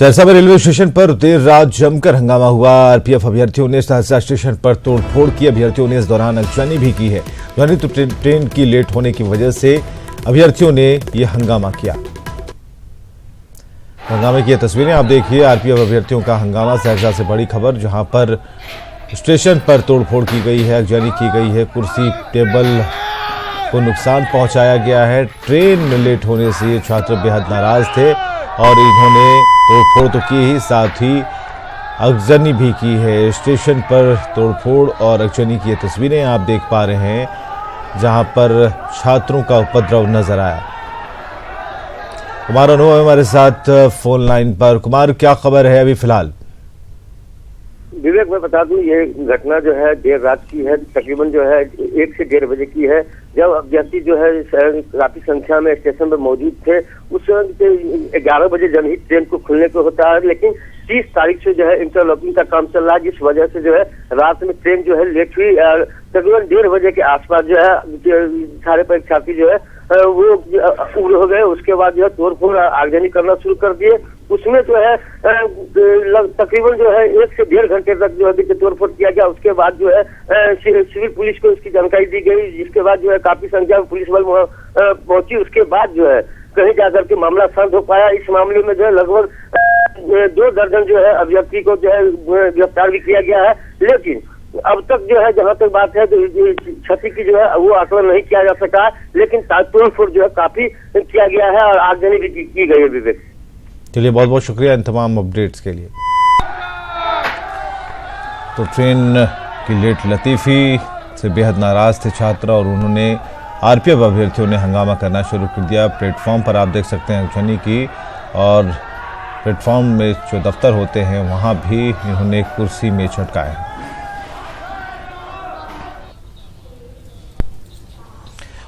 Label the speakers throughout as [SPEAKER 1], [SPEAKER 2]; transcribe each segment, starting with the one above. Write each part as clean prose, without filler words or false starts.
[SPEAKER 1] सहरसा में railway station पर देर रात जमकर हंगामा हुआ। आरपीएफ अभ्यर्थियों ने सहरसा स्टेशन पर तोड़फोड़ की। अभ्यर्थियों ने इस दौरान अगजनी भी की है। यानी तो ट्रेन की लेट होने की वजह से अभ्यर्थियों ने यह हंगामा किया। हंगामे की ये तस्वीरें आप देखिए। आरपीएफ अभ्यर्थियों का हंगामा। सहरसा से बड़ी खबर, जहां पर स्टेशन पर तोड़फोड़ की गई है, अगजनी की गई है, कुर्सी टेबल को नुकसान पहुंचाया गया है। ट्रेन में लेट होने से ये छात्र बेहद नाराज थे और इन्होंने तोड़फोड़ तो की ही, साथ ही अगजनी भी की है। स्टेशन पर तोड़फोड़ और अगजनी की ये तस्वीरें आप देख पा रहे हैं, जहां पर छात्रों का उपद्रव नजर आया। कुमार अनुभव हमारे साथ फोन लाइन पर। कुमार, क्या खबर है अभी फिलहाल?
[SPEAKER 2] विवेक, मैं बता दूं, ये घटना जो है देर रात की है। तकरीबन जो है 1 से 1:30 बजे की है, जब अभ्यर्थी जो है काफी संख्या में स्टेशन पर मौजूद थे। उस 11 बजे जनहित ट्रेन को खुलने को होता है, लेकिन 30 तारीख से जो है इंटरलॉकिंग का काम चल रहा है, जिस वजह से जो है रात में ट्रेन जो है लेट हुई। तकरीबन 1:30 बजे के आसपास जो है सारे परीक्षार्थी जो है वो उड़ हो गए। उसके बाद जो है तोड़फोड़ आगजनी करना शुरू कर दिए। उसमें जो है तकरीबन जो है 1 से 1.5 घंटे तक जो है तोड़फोड़ किया गया। उसके बाद जो है सिविल पुलिस को इसकी जानकारी दी गई, जिसके बाद जो है काफी संख्या में पुलिस बल पहुंची। उसके बाद जो है कहीं जाकर के मामला शांत हो पाया। इस मामले में जो है लगभग 2 दर्जन जो है अभ्यर्थी को जो है गिरफ्तार भी किया गया है, लेकिन अब तक जो है जहां तक बात है तो क्षति की जो है वो आकलन नहीं किया जा सका, लेकिन तोड़फोड़ जो है काफी किया गया है और आगजनी भी की गई है। विवेक,
[SPEAKER 1] चलिए, बहुत बहुत शुक्रिया इन तमाम अपडेट्स के लिए। तो ट्रेन की लेट लतीफी से बेहद नाराज थे छात्र और उन्होंने आरपीएफ अभ्यर्थियों ने हंगामा करना शुरू कर दिया। प्लेटफॉर्म पर आप देख सकते हैं अगजनी की, और प्लेटफॉर्म में जो दफ्तर होते हैं वहां भी इन्होंने कुर्सी में चटकाया।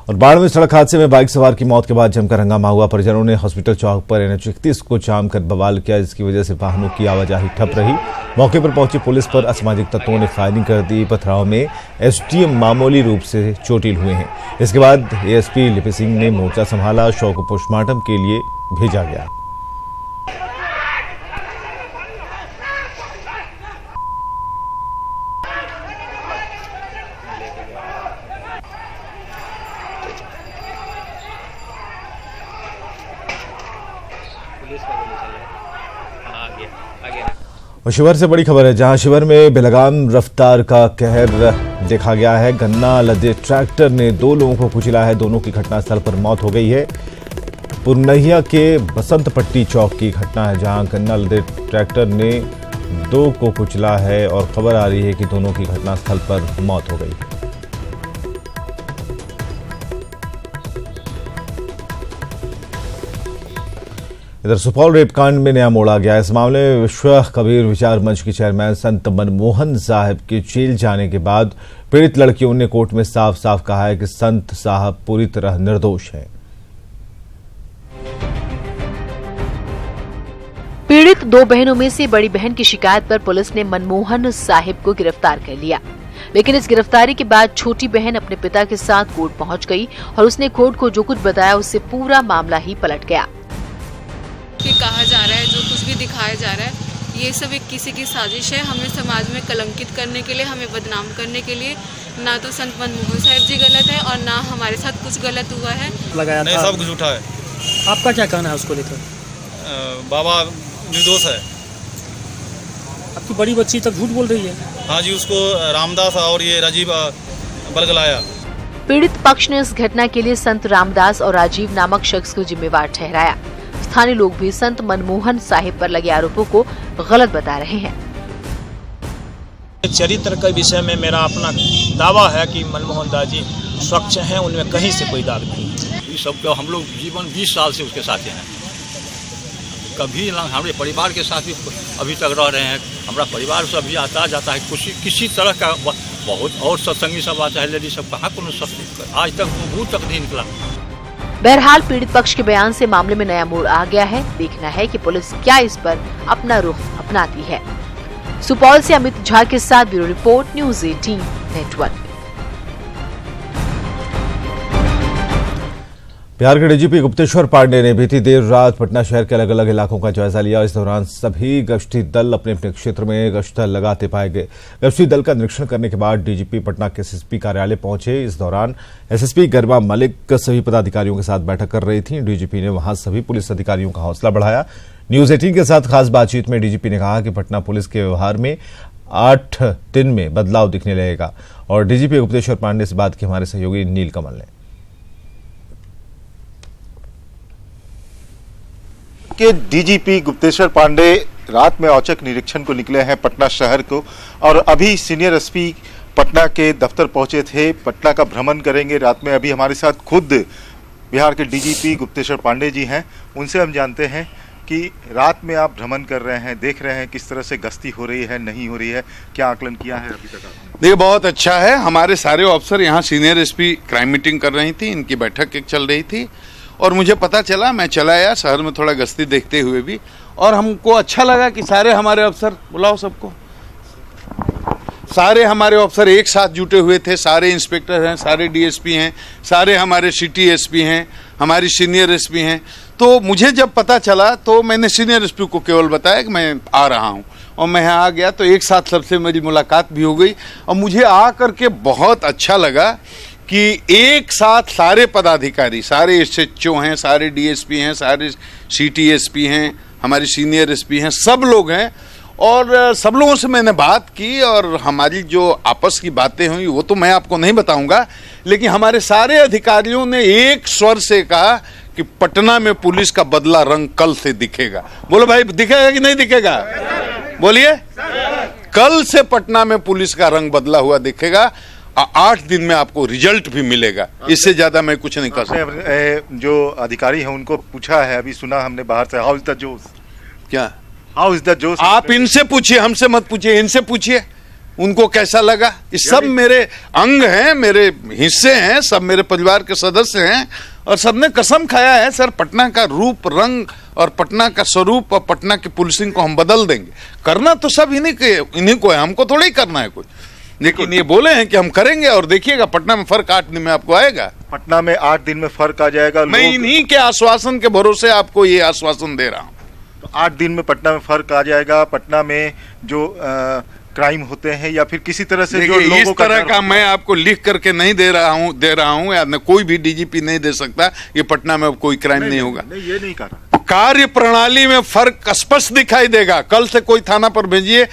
[SPEAKER 1] और बाढ़ में सड़क हादसे में बाइक सवार की मौत के बाद जमकर हंगामा हुआ। परिजनों ने हॉस्पिटल चौक पर NH 31 को जाम कर बवाल किया, जिसकी वजह से वाहनों की आवाजाही ठप रही। मौके पर पहुंची पुलिस पर असामाजिक तत्वों ने फायरिंग कर दी। पथराव में SDM मामूली रूप से चोटिल हुए हैं। इसके बाद ASP लिपि सिंह ने मोर्चा संभाला। शव को पोस्टमार्टम के लिए भेजा गया। और शिवहर से बड़ी खबर है, जहां शिवहर में बेलगाम रफ्तार का कहर देखा गया है। गन्ना लदे ट्रैक्टर ने 2 लोगों को कुचला है। दोनों की घटनास्थल पर मौत हो गई है। पुरनहिया के बसंत पट्टी चौक की घटना है, जहां गन्ना लदे ट्रैक्टर ने 2 को कुचला है और खबर आ रही है कि दोनों की घटनास्थल पर मौत हो गई। इधर सुपौल रेपकांड में नया मोड़ आ गया। इस मामले में विश्व कबीर विचार मंच के चेयरमैन संत मनमोहन साहब के जेल जाने के बाद पीड़ित लड़कियों ने कोर्ट में साफ साफ कहा है कि संत साहब पूरी तरह निर्दोष हैं।
[SPEAKER 3] पीड़ित 2 बहनों में से बड़ी बहन की शिकायत पर पुलिस ने मनमोहन साहिब को गिरफ्तार कर लिया, लेकिन इस गिरफ्तारी के बाद छोटी बहन अपने पिता के साथ कोर्ट पहुंच गई और उसने कोर्ट को जो कुछ बताया उससे पूरा मामला ही पलट गया।
[SPEAKER 4] कहा जा रहा है, जो कुछ भी दिखाया जा रहा है, ये सब एक किसी की साजिश है हमें समाज में कलंकित करने के लिए, हमें बदनाम करने के लिए। ना तो संत मनमोहन साहब जी गलत है और ना हमारे साथ कुछ गलत हुआ है।
[SPEAKER 5] लगाया
[SPEAKER 6] नहीं, सब कुछ झूठा है।
[SPEAKER 5] आपका क्या कहना है उसको लेकर?
[SPEAKER 6] बाबा निर्दोष है।
[SPEAKER 5] आपकी बड़ी बच्ची तक झूठ बोल रही है।
[SPEAKER 6] हाँ जी, उसको रामदास और ये राजीव बलगलाया।
[SPEAKER 3] पीड़ित पक्ष ने इस घटना के लिए संत रामदास और राजीव नामक शख्स को जिम्मेवार ठहराया। स्थानीय लोग भी संत मनमोहन साहिब पर लगे आरोपों को गलत बता रहे हैं।
[SPEAKER 7] चरित्र के विषय में मेरा अपना दावा है कि मनमोहन दास जी स्वच्छ हैं, उनमें कहीं से कोई दाग नहीं।
[SPEAKER 8] ये सब तो हम लोग जीवन 20 साल से उसके साथ हैं। कभी हमारे परिवार के साथ भी अभी तक रह रहे हैं। हमारा परिवार से अभी आता जाता है, किसी तरह का बहुत और सत्संगी सब आता है। लेडीज सब कहाँ को सत्संग आज तक वो तक नहीं निकला।
[SPEAKER 3] बहरहाल पीड़ित पक्ष के बयान से मामले में नया मोड़ आ गया है। देखना है कि पुलिस क्या इस पर अपना रुख अपनाती है। सुपौल से अमित झा के साथ bureau report, news 18 network.
[SPEAKER 1] Bihar के डीजीपी गुप्तेश्वर पांडे ने बीती देर रात पटना शहर के अलग अलग इलाकों का जायजा लिया। इस दौरान सभी गश्ती दल अपने अपने क्षेत्र में गश्त लगाते पाए गए। गश्ती दल का निरीक्षण करने के बाद डीजीपी पटना के एसएसपी कार्यालय पहुंचे। इस दौरान एसएसपी गरिमा मलिक सभी पदाधिकारियों के साथ बैठक कर रही थी। डीजीपी ने वहां सभी पुलिस अधिकारियों का हौसला बढ़ाया। न्यूज 18 के साथ खास बातचीत में डीजीपी ने कहा कि पटना पुलिस के व्यवहार में 8 दिन में बदलाव दिखने लगेगा। और डीजीपी गुप्तेश्वर पांडे से बात की हमारे सहयोगी नीलकमल ने।
[SPEAKER 9] के डीजीपी गुप्तेश्वर पांडे रात में औचक निरीक्षण को निकले हैं पटना शहर को, और अभी सीनियर एसपी पटना के दफ्तर पहुंचे थे। पटना का भ्रमण करेंगे रात में। अभी हमारे साथ खुद बिहार के डीजीपी गुप्तेश्वर पांडे जी हैं। उनसे हम जानते हैं कि रात में आप भ्रमण कर रहे हैं, देख रहे हैं किस तरह से गश्ती हो रही है, नहीं हो रही है, क्या आकलन किया है अभी तक आपने?
[SPEAKER 10] देखिए, बहुत अच्छा है। हमारे सारे ऑफिसर यहाँ सीनियर एसपी क्राइम मीटिंग कर रही थी, इनकी बैठक एक चल रही थी और मुझे पता चला, मैं चला आया शहर में थोड़ा गश्ती देखते हुए भी, और हमको अच्छा लगा कि सारे हमारे अफसर, बुलाओ सबको, सारे हमारे अफसर एक साथ जुटे हुए थे। सारे इंस्पेक्टर हैं, सारे डीएसपी हैं, सारे हमारे सिटी एसपी हैं, हमारी सीनियर एसपी हैं। तो मुझे जब पता चला तो मैंने सीनियर एसपी को केवल बताया कि मैं आ रहा हूँ, और मैं यहाँ आ गया तो एक साथ सबसे मेरी मुलाकात भी हो गई। और मुझे आ करके बहुत अच्छा लगा कि एक साथ सारे पदाधिकारी, सारे एसएचओ हैं, सारे डीएसपी हैं, सारे सिटी एसपी हैं, हमारी सीनियर एसपी हैं, सब लोग हैं। और सब लोगों से मैंने बात की और हमारी जो आपस की बातें हुई वो तो मैं आपको नहीं बताऊंगा, लेकिन हमारे सारे अधिकारियों ने एक स्वर से कहा कि पटना में पुलिस का बदला रंग कल से दिखेगा। बोलो भाई, दिखेगा कि नहीं दिखेगा? बोलिए। कल से पटना में पुलिस का रंग बदला हुआ दिखेगा। 8 दिन में आपको रिजल्ट भी मिलेगा। इससे ज्यादा मैं कुछ नहीं कर सकता।
[SPEAKER 9] जो अधिकारी हैं उनको पूछा है, अभी सुना हमने बाहर से, हाउ इज द जोश?
[SPEAKER 10] क्या
[SPEAKER 9] हाउ इज द जोश?
[SPEAKER 10] आप इनसे पूछिए, हमसे मत पूछिए, इनसे पूछिए उनको कैसा लगा। ये सब मेरे अंग हैं, मेरे हिस्से हैं, सब मेरे परिवार के सदस्य हैं, और सबने कसम खाया है सर पटना का रूप रंग और पटना का स्वरूप और पटना की पुलिसिंग को हम बदल देंगे। करना तो सब इन्हीं को है, हमको थोड़ा ही करना है कुछ, लेकिन ये बोले हैं कि हम करेंगे। और देखिएगा पटना में फर्क 8 दिन में आपको आएगा।
[SPEAKER 9] पटना में 8 दिन में फर्क आ जाएगा।
[SPEAKER 10] मैं इन्हीं के आश्वासन के भरोसे आपको ये आश्वासन दे रहा हूँ।
[SPEAKER 9] तो 8 दिन में पटना में फर्क आ जाएगा। पटना में जो क्राइम होते हैं या फिर किसी तरह से जो लोगों
[SPEAKER 10] इस तरह का मैं आपको लिख करके नहीं दे रहा हूँ, या कोई भी डीजीपी नहीं दे सकता ये पटना में कोई क्राइम नहीं होगा।
[SPEAKER 9] ये नहीं कर रहा।
[SPEAKER 10] कार्य प्रणाली में फर्क स्पष्ट दिखाई देगा। कल से कोई थाना पर भेजिए,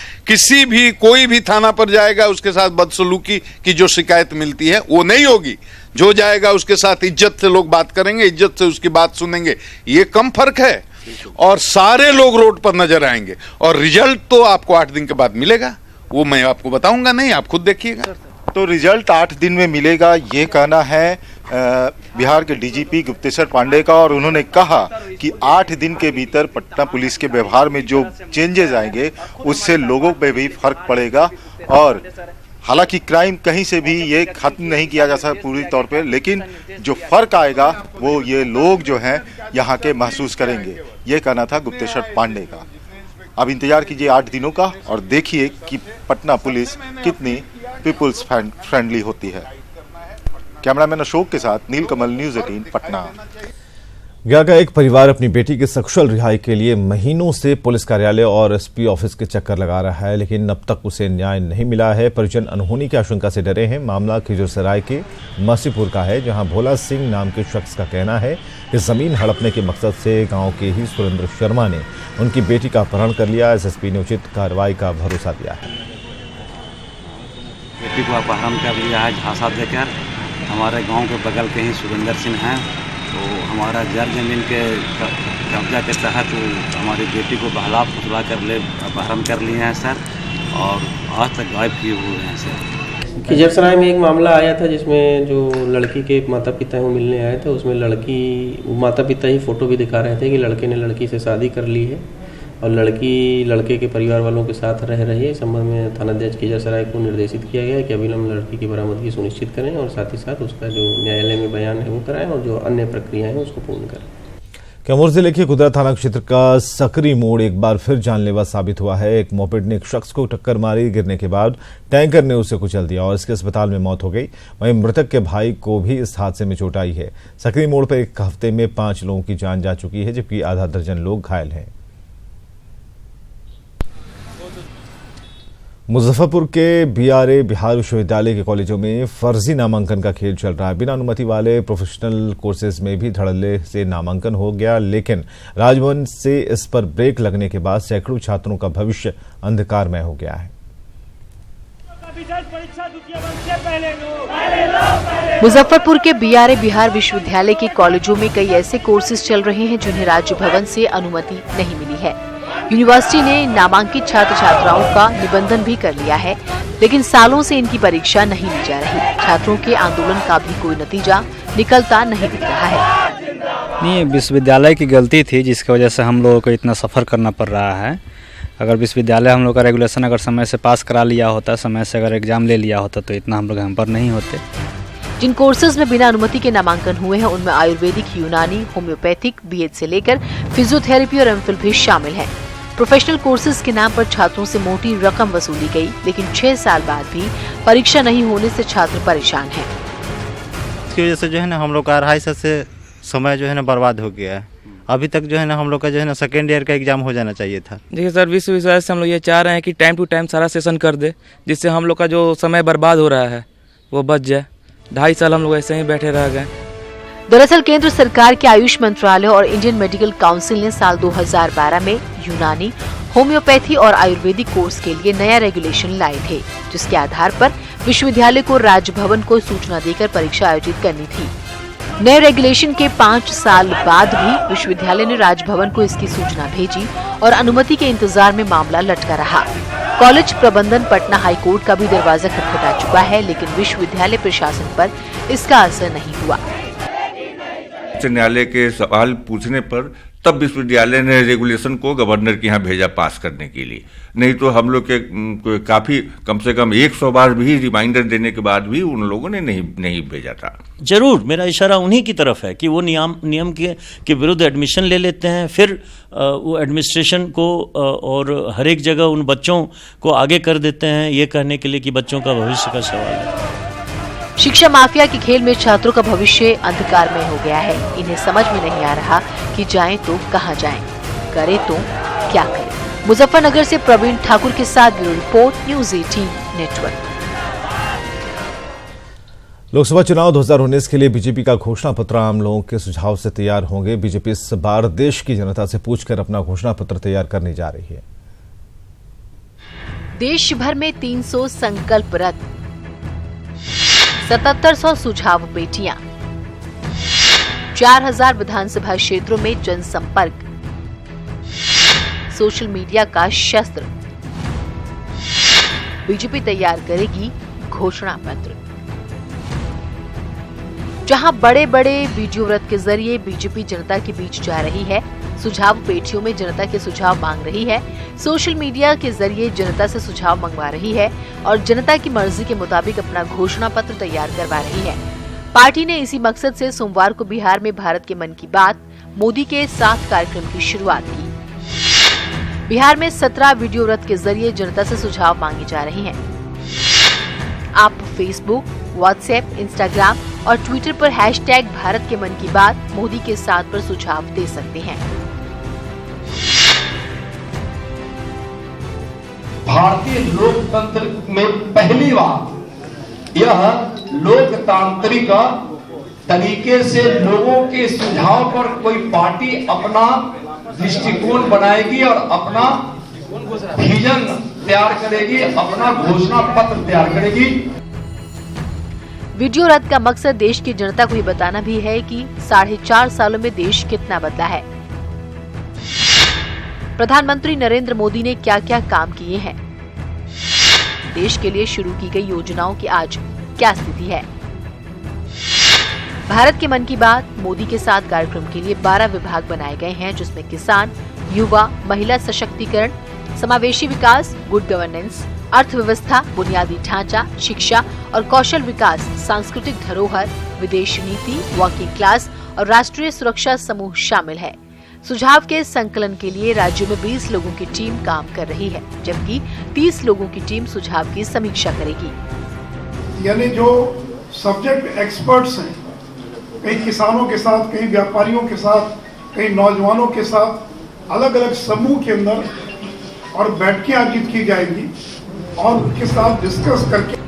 [SPEAKER 10] कोई भी थाना पर जाएगा उसके साथ बदसलूकी की जो शिकायत मिलती है वो नहीं होगी। जो जाएगा उसके साथ इज्जत से लोग बात करेंगे, इज्जत से उसकी बात सुनेंगे। ये कम फर्क है, और सारे लोग रोड पर नजर आएंगे, और रिजल्ट तो आपको 8 दिन के बाद मिलेगा। वो मैं आपको बताऊंगा नहीं, आप खुद देखिएगा।
[SPEAKER 9] तो रिजल्ट 8 दिन में मिलेगा, ये कहना है बिहार के डीजीपी गुप्तेश्वर पांडे का। और उन्होंने कहा कि 8 दिन के भीतर पटना पुलिस के व्यवहार में जो चेंजेस आएंगे उससे लोगों पे भी फर्क पड़ेगा। और हालांकि क्राइम कहीं से भी ये खत्म नहीं किया जा सकता पूरी तौर पे, लेकिन जो फर्क आएगा वो ये लोग जो हैं यहाँ के महसूस करेंगे। ये कहना था गुप्तेश्वर पांडे का। अब इंतजार कीजिए 8 दिनों का और देखिए कि पटना पुलिस कितनी पीपुल्स फ्रेंडली होती है। कैमरामैन अशोक के साथ नीलकमल, न्यूज 18 पटना।
[SPEAKER 1] गया का एक परिवार अपनी बेटी की सकुशल रिहाई के लिए महीनों से पुलिस कार्यालय और एसपी ऑफिस के चक्कर लगा रहा है, लेकिन अब तक उसे न्याय नहीं मिला है। परिजन अनहोनी की आशंका से डरे हैं। मामला खिजरसराय के मसीपुर का है, जहां भोला सिंह नाम के शख्स का कहना है कि जमीन हड़पने के मकसद से गांव के ही सुरेंद्र शर्मा ने उनकी बेटी का अपहरण कर लिया। एसएसपी ने उचित कार्रवाई का भरोसा दिया है।
[SPEAKER 11] बेटी को अपहरण कर लिया है झांसा देकर। हमारे गांव के बगल के ही सुरेंद्र सिंह हैं, तो हमारा जर जमीन के कब्जा के तहत हमारी बेटी को बहला फुसला कर अपहरण कर लिए हैं सर, और आज तक गायब किए हुए हैं सर।
[SPEAKER 12] खिजरसराय में एक मामला आया था जिसमें जो लड़की के माता पिता हैं वो मिलने आए थे। उसमें माता पिता ही फ़ोटो भी दिखा रहे थे कि लड़के ने लड़की से शादी कर ली है और लड़की लड़के के परिवार वालों के साथ रह रही है। इस संबंध में थानाध्यक्ष खिजरसराय को निर्देशित किया गया है कि अविलंब लड़की की बरामदगी सुनिश्चित करें और साथ ही साथ उसका जो न्यायालय में बयान है वो कराएं और जो अन्य प्रक्रिया है उसको पूर्ण करें।
[SPEAKER 1] कैमूर जिले के कुदरा थाना क्षेत्र का सकरी मोड़ एक बार फिर जानलेवा साबित हुआ है। एक मोपेड ने एक शख्स को टक्कर मारी। गिरने के बाद टैंकर ने उसे कुचल दिया और इसके अस्पताल में मौत हो गई। वहीं मृतक के भाई को भी इस हादसे में चोट आई है। सकरी मोड़ पर एक हफ्ते में 5 लोगों की जान जा चुकी है, जबकि आधा दर्जन लोग घायल हैं। मुजफ्फरपुर के बीआरए बिहार विश्वविद्यालय के कॉलेजों में फर्जी नामांकन का खेल चल रहा है। बिना अनुमति वाले प्रोफेशनल कोर्सेज में भी धड़ल्ले से नामांकन हो गया, लेकिन राजभवन से इस पर ब्रेक लगने के बाद सैकड़ों छात्रों का भविष्य अंधकारमय हो गया है।
[SPEAKER 3] मुजफ्फरपुर के बीआरए बिहार विश्वविद्यालय के कॉलेजों में कई ऐसे कोर्सेज चल रहे हैं जिन्हें राज्य भवन से अनुमति नहीं मिली है। यूनिवर्सिटी ने नामांकित छात्र छात्राओं का निबंधन भी कर लिया है, लेकिन सालों से इनकी परीक्षा नहीं ली जा रही। छात्रों के आंदोलन का भी कोई नतीजा निकलता नहीं दिख रहा है।
[SPEAKER 13] नहीं, विश्वविद्यालय की गलती थी जिसकी वजह से हम लोगों को इतना सफर करना पड़ रहा है। अगर विश्वविद्यालय हम लोग का रेगुलेशन अगर समय से पास करा लिया होता, समय से अगर एग्जाम ले लिया होता, तो इतना हम लोग हम पर नहीं होते।
[SPEAKER 3] जिन कोर्सेज में बिना अनुमति के नामांकन हुए हैं उनमें आयुर्वेदिक, यूनानी, होम्योपैथिक, बीएड से लेकर फिजियोथेरेपी और एमफिल भी शामिल है। प्रोफेशनल कोर्सेज के नाम पर छात्रों से मोटी रकम वसूली गई, लेकिन 6 साल बाद भी परीक्षा नहीं होने से छात्र परेशान हैं।
[SPEAKER 14] इसकी वजह से जो है ना हम लोग का 2.5 साल से समय जो है ना बर्बाद हो गया है। अभी तक जो है ना हम लोग का जो है ना सेकेंड ईयर का एग्जाम हो जाना चाहिए था।
[SPEAKER 15] देखिए सर, विश्वविद्यालय से हम लोग ये चाह रहे हैं कि टाइम टू टाइम सारा सेशन कर दे, जिससे हम लोग का जो समय बर्बाद हो रहा है वो बच जाए। 2.5 साल हम लोग ऐसे ही बैठे रह गए।
[SPEAKER 3] दरअसल केंद्र सरकार के आयुष मंत्रालय और इंडियन मेडिकल काउंसिल ने साल 2012 में यूनानी, होम्योपैथी और आयुर्वेदिक कोर्स के लिए नया रेगुलेशन लाए थे, जिसके आधार पर विश्वविद्यालय को राजभवन को सूचना देकर परीक्षा आयोजित करनी थी। नए रेगुलेशन के 5 साल बाद भी विश्वविद्यालय ने राजभवन को इसकी सूचना भेजी और अनुमति के इंतजार में मामला लटका रहा। कॉलेज प्रबंधन पटना हाईकोर्ट का भी दरवाजा खटखटा चुका है, लेकिन विश्वविद्यालय प्रशासन पर इसका असर नहीं हुआ।
[SPEAKER 16] उच्च न्यायालय के सवाल पूछने पर तब विश्वविद्यालय ने रेगुलेशन को गवर्नर के यहाँ भेजा पास करने के लिए। नहीं तो हम लोग के काफी कम से कम 100 बार भी रिमाइंडर देने के बाद भी उन लोगों ने नहीं भेजा था।
[SPEAKER 17] जरूर मेरा इशारा उन्हीं की तरफ है कि वो नियम के विरुद्ध एडमिशन ले लेते हैं, फिर वो एडमिनिस्ट्रेशन को और हर एक जगह उन बच्चों को आगे कर देते हैं, ये कहने के लिए कि बच्चों का भविष्य का सवाल है।
[SPEAKER 3] शिक्षा माफिया के खेल में छात्रों का भविष्य अंधकारमय हो गया है। इन्हें समझ में नहीं आ रहा कि जाएं तो कहां जाएं, करें तो क्या करें। मुजफ्फरनगर से प्रवीण ठाकुर के साथ bureau report, news 18 network.
[SPEAKER 1] Lok Sabha चुनाव 2019 के लिए बीजेपी का घोषणा पत्र आम लोगों के सुझाव से तैयार होंगे। बीजेपी इस बार देश की जनता से पूछकर अपना घोषणा पत्र तैयार करने जा रही है।
[SPEAKER 3] देश भर में 300 संकल्प रथ, 7700 सुझाव पेटियां, 4000 विधानसभा क्षेत्रों में जनसंपर्क, सोशल मीडिया का शस्त्र। बीजेपी तैयार करेगी घोषणा पत्र। जहां बड़े बड़े वीडियो रथ के जरिए बीजेपी जनता के बीच जा रही है, सुझाव पेटियों में जनता के सुझाव मांग रही है, सोशल मीडिया के जरिए जनता से सुझाव मंगवा रही है और जनता की मर्जी के मुताबिक अपना घोषणा पत्र तैयार करवा रही है। पार्टी ने इसी मकसद से सोमवार को बिहार में भारत के मन की बात मोदी के साथ कार्यक्रम की शुरुआत की। बिहार में 17 वीडियो रथ के जरिए जनता से सुझाव मांगे जा रहे हैं। आप फेसबुक, व्हाट्सएप, इंस्टाग्राम और ट्विटर पर हैशटैग भारत के मन की बात मोदी के साथ पर सुझाव दे सकते हैं।
[SPEAKER 18] भारतीय लोकतंत्र में पहली बार यह लोकतांत्रिक तरीके से लोगों के सुझाव पर कोई पार्टी अपना दृष्टिकोण बनाएगी और अपना विजन तैयार करेगी, अपना घोषणा पत्र तैयार करेगी।
[SPEAKER 3] वीडियो रथ का मकसद देश की जनता को ये बताना भी है कि 4.5 सालों में देश कितना बदला है। प्रधानमंत्री नरेंद्र मोदी ने क्या क्या काम किए हैं, देश के लिए शुरू की गई योजनाओं की आज क्या स्थिति है। भारत के मन की बात मोदी के साथ कार्यक्रम के लिए 12 विभाग बनाए गए हैं, जिसमें किसान, युवा, महिला सशक्तिकरण, समावेशी विकास, गुड गवर्नेंस, अर्थव्यवस्था, बुनियादी ढांचा, शिक्षा और कौशल विकास, सांस्कृतिक धरोहर, विदेश नीति, वर्किंग क्लास और राष्ट्रीय सुरक्षा समूह शामिल है। सुझाव के संकलन के लिए राज्य में 20 लोगों की टीम काम कर रही है, जबकि 30 लोगों की टीम सुझाव की समीक्षा करेगी।
[SPEAKER 19] यानी जो सब्जेक्ट एक्सपर्ट्स हैं, कई किसानों के साथ, कई व्यापारियों के साथ, कई नौजवानों के साथ अलग अलग समूह के अंदर और बैठकें आयोजित की जाएंगी और उनके साथ डिस्कस करके।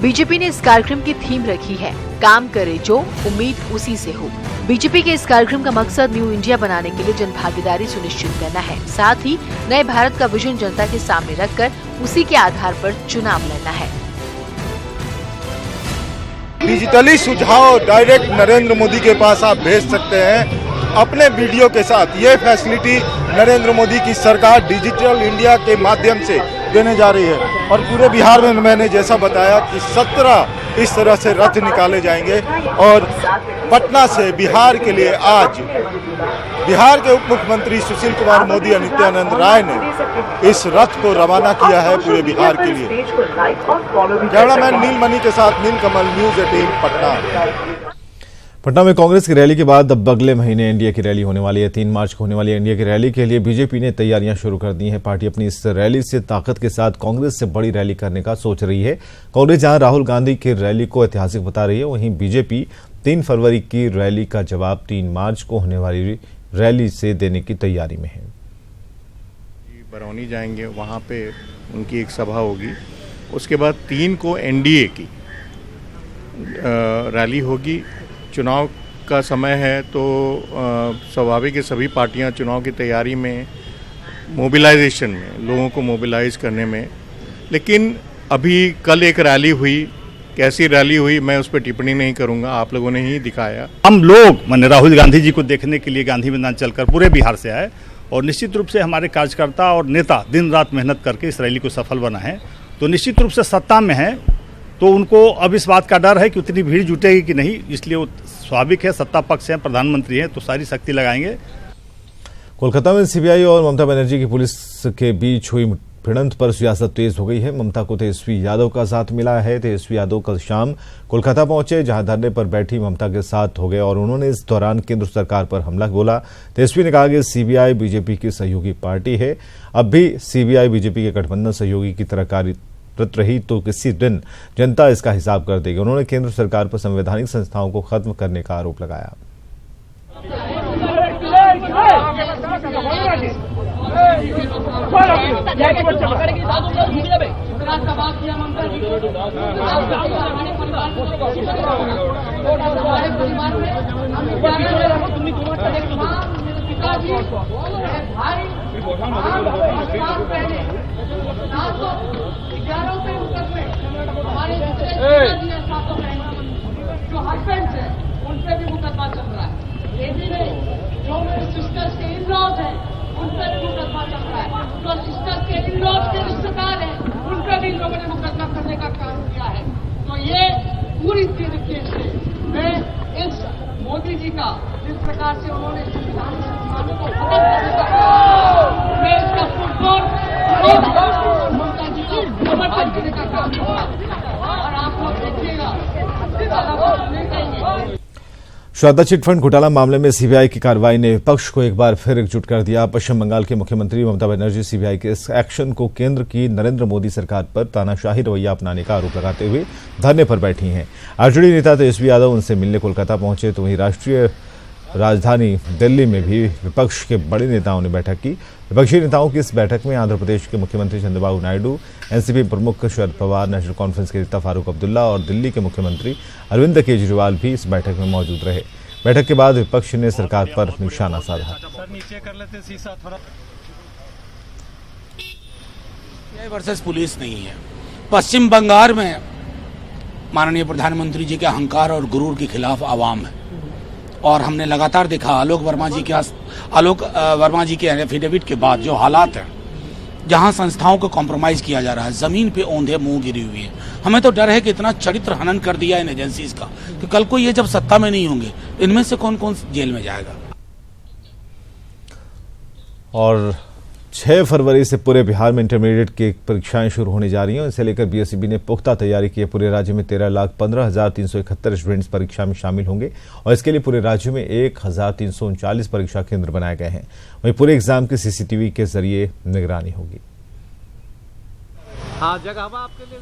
[SPEAKER 3] बीजेपी ने इस कार्यक्रम की थीम रखी है, काम करे जो, उम्मीद उसी से हो। बीजेपी के इस कार्यक्रम का मकसद न्यू इंडिया बनाने के लिए जनभागीदारी सुनिश्चित करना है, साथ ही नए भारत का विजन जनता के सामने रखकर उसी के आधार पर चुनाव लड़ना है।
[SPEAKER 9] डिजिटली सुझाव डायरेक्ट नरेंद्र मोदी के पास आप भेज सकते हैं अपने वीडियो के साथ। ये फैसिलिटी नरेंद्र मोदी की सरकार डिजिटल इंडिया के माध्यम से देने जा रही है और पूरे बिहार में मैंने जैसा बताया कि 17 इस तरह से रथ निकाले जाएंगे और पटना से बिहार के लिए आज बिहार के उप मुख्यमंत्री सुशील कुमार मोदी और नित्यानंद राय ने इस रथ को रवाना किया है पूरे बिहार के लिए। कैमरामैन नीलमणि के साथ नीलकमल, न्यूज़ 18 पटना।
[SPEAKER 1] पटना में कांग्रेस की रैली के बाद अब अगले महीने एनडीए की रैली होने वाली है। 3 मार्च को होने वाली एनडीए की रैली के लिए बीजेपी ने तैयारियां शुरू कर दी हैं। पार्टी अपनी इस रैली से ताकत के साथ कांग्रेस से बड़ी रैली करने का सोच रही है। कांग्रेस जहां राहुल गांधी की रैली को ऐतिहासिक बता रही है, वहीं बीजेपी 3 फरवरी की रैली का जवाब 3 मार्च को होने वाली रैली से देने की तैयारी में है।
[SPEAKER 20] बरौनी जाएंगे, वहां पे उनकी एक सभा होगी। उसके बाद 3 को एनडीए की रैली होगी। चुनाव का समय है तो स्वाभाविक है सभी पार्टियां चुनाव की तैयारी में, मोबिलाइजेशन में, लोगों को मोबिलाइज करने में। लेकिन अभी कल एक रैली हुई, कैसी रैली हुई मैं उस पर टिप्पणी नहीं करूंगा, आप लोगों ने ही दिखाया।
[SPEAKER 21] हम लोग माने राहुल गांधी जी को देखने के लिए गांधी मैदान चलकर पूरे बिहार से आए और निश्चित रूप से हमारे कार्यकर्ता और नेता दिन रात मेहनत करके इस रैली को सफल बना है। तो निश्चित रूप से सत्ता में है तो उनको अब इस बात का डर है कि उतनी भीड़ जुटेगी कि नहीं, इसलिए वो स्वाभाविक है, सत्ता पक्ष है, प्रधानमंत्री हैं तो सारी शक्ति लगाएंगे।
[SPEAKER 1] कोलकाता में सीबीआई और ममता बनर्जी की पुलिस के बीच हुई भिड़ंत पर सियासत तेज हो गई है। ममता को तेजस्वी यादव का साथ मिला है। तेजस्वी यादव कल शाम कोलकाता पहुंचे, जहां धरने पर बैठी ममता के साथ हो गए और उन्होंने इस दौरान केंद्र सरकार पर हमला बोला। तेजस्वी ने कहा कि सीबीआई बीजेपी की सहयोगी पार्टी है, अब भी सीबीआई बीजेपी के गठबंधन सहयोगी की तरह कार्यरत रही तो किसी दिन जनता इसका हिसाब कर देगी। उन्होंने केंद्र सरकार पर संवैधानिक संस्थाओं को खत्म करने का आरोप लगाया।
[SPEAKER 22] जो हस्बैंड है उन पे भी मुकदमा चल रहा है। ये भी नहीं, जो मेरे सिस्टर्स के इन-लॉज हैं उन पे भी मुकदमा चल रहा है। जो सिस्टर्स के इन-लॉज के रिश्तेदार हैं उन पे भी लोगों ने मुकदमा करने का काम किया है। तो ये पूरी तरीके से मैं इस मोदी जी का जिस प्रकार से उन्होंने संविधान को खत्म करने का मैं इसका फुटबॉल ममता जी को समर्थन करने का काम करूंगा और आप लोग देखिएगा नहीं कहेंगे।
[SPEAKER 1] शारदा चिटफंड घोटाला मामले में सीबीआई की कार्रवाई ने विपक्ष को एक बार फिर एकजुट कर दिया। पश्चिम बंगाल के मुख्यमंत्री ममता बनर्जी सीबीआई के इस एक्शन को केंद्र की नरेंद्र मोदी सरकार पर तानाशाही रवैया अपनाने का आरोप लगाते हुए धरने पर बैठी हैं। आरजेडी नेता तेजस्वी यादव उनसे मिलने कोलकाता पहुंचे तो वहीं राष्ट्रीय राजधानी दिल्ली में भी विपक्ष के बड़े नेताओं ने बैठक की। विपक्षी नेताओं की इस बैठक में आंध्र प्रदेश के मुख्यमंत्री चंद्रबाबू नायडू, एनसीपी प्रमुख शरद पवार, नेशनल कॉन्फ्रेंस के नेता फारूक अब्दुल्ला और दिल्ली के मुख्यमंत्री अरविंद केजरीवाल भी इस बैठक में मौजूद रहे। बैठक के बाद विपक्ष ने सरकार पर निशाना साधा।
[SPEAKER 23] वर्सेस पुलिस नहीं है। पश्चिम बंगाल में माननीय प्रधानमंत्री जी के अहंकार और गुरूर के खिलाफ आवाम है और हमने लगातार देखा आलोक वर्मा जी के एफिडेविट के बाद जो हालात हैं, जहां संस्थाओं को कॉम्प्रोमाइज किया जा रहा है, जमीन पे औंधे मुंह गिरी हुई है। हमें तो डर है कि इतना चरित्र हनन कर दिया इन एजेंसीज का कि कल को ये जब सत्ता में नहीं होंगे, इनमें से कौन कौन जेल में जाएगा।
[SPEAKER 1] और 6 फरवरी से पूरे बिहार में इंटरमीडिएट की परीक्षाएं शुरू होने जा रही हैं। इसे लेकर बीएसईबी ने पुख्ता तैयारी की है। पूरे राज्य में 13,15,371 स्टूडेंट्स परीक्षा में शामिल होंगे और इसके लिए पूरे राज्य में 1,339 परीक्षा केंद्र बनाए गए हैं। वहीं पूरे एग्जाम की सीसीटीवी के जरिए निगरानी होगी।
[SPEAKER 2] हाँ, जगह आपके लिए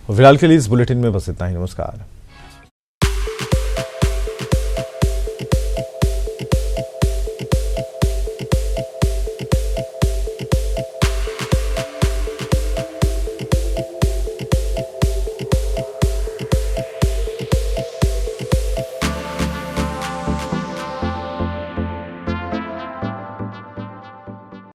[SPEAKER 1] फिलहाल के लिए इस बुलेटिन में बस इतना ही। नमस्कार।